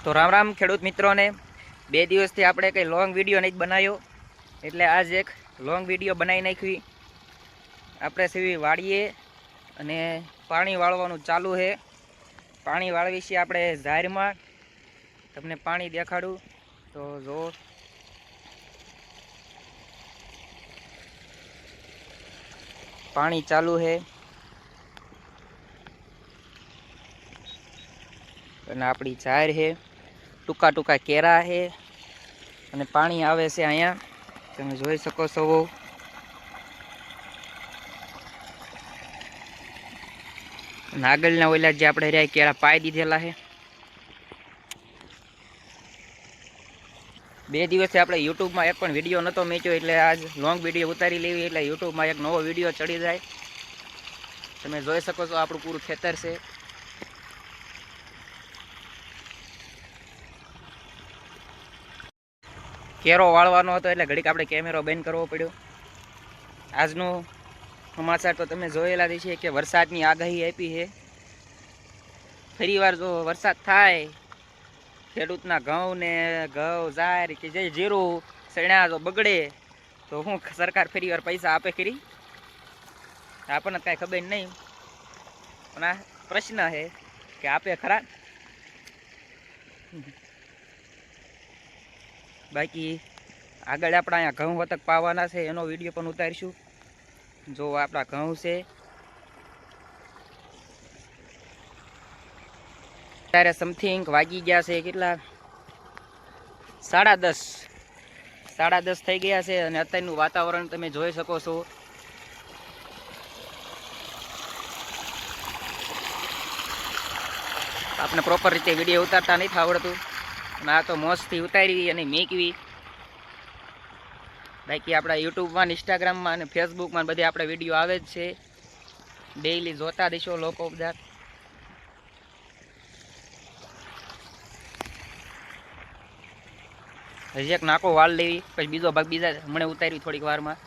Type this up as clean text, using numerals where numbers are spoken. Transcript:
તો રામ રામ ખેડૂત મિત્રોને। બે દિવસથી આપણે કંઈ લોંગ વિડીયો નહીં બનાવ્યો, એટલે આજ એક લોંગ વિડીયો બનાવી નાખવી। આપણે સીવી વાળીએ અને પાણી વાળવાનું ચાલુ છે। પાણી વાળવી છે આપણે ઝારમાં। તમને પાણી દેખાડું તો જો પાણી ચાલુ છે અને આપણી ઝાર છે, ટૂંકા ટૂંકા કેરા છે અને પાણી આવે છે અહીંયા, તમે જોઈ શકો છો। આગળના ઓલા જે આપણે રહ્યા કેળા પાઈ દીધેલા છે। બે દિવસથી આપણે યુટ્યુબમાં એક પણ વિડીયો નહોતો મેચ્યો, એટલે આજ લોંગ વિડીયો ઉતારી લેવી, એટલે યુટ્યુબમાં એક નવો વિડીયો ચડી જાય। તમે જોઈ શકો છો આપણું પૂરું ખેતર છે। કેરો વાળવાનો હતો એટલે ઘડીક આપણે કેમેરો બંધ કરવો પડ્યો। આજનું સમાચાર તો તમે જોયેલા જ છે કે વરસાદની આગાહી આપી છે। ફરીવાર જો વરસાદ થાય, ખેડૂતના ઘઉં ઝાર કે જે જીરું સણ્યા જો બગડે તો હું સરકાર ફરીવાર પૈસા આપે ખરી? આપણને કાંઈ ખબર નહીં, પણ આ પ્રશ્ન છે કે આપે ખરા? બાકી આગળ આપણા અહીંયા ઘઉં વતક પાવાના છે, એનો વિડીયો પણ ઉતારીશું। જો આપણા ઘઉં છે, અત્યારે સમથિંગ વાગી ગયા છે કેટલા, 10:30 થઈ ગયા છે। અને અત્યારનું વાતાવરણ તમે જોઈ શકો છો। આપણે પ્રોપર રીતે વિડીયો ઉતારતા નથી આવડતું, અને આ તો મોજથી ઉતારવી અને મેકવી। બાકી આપણા યુટ્યુબમાં, ઇન્સ્ટાગ્રામમાં અને ફેસબુકમાં બધે આપણે વિડીયો આવે જ છે, ડેઈલી જોતા દઈશો લોકો બધા। હજી એક નાકો વાળ લેવી, પછી બીજો ભાગ બીજા હમણાં ઉતારવી થોડીક વારમાં।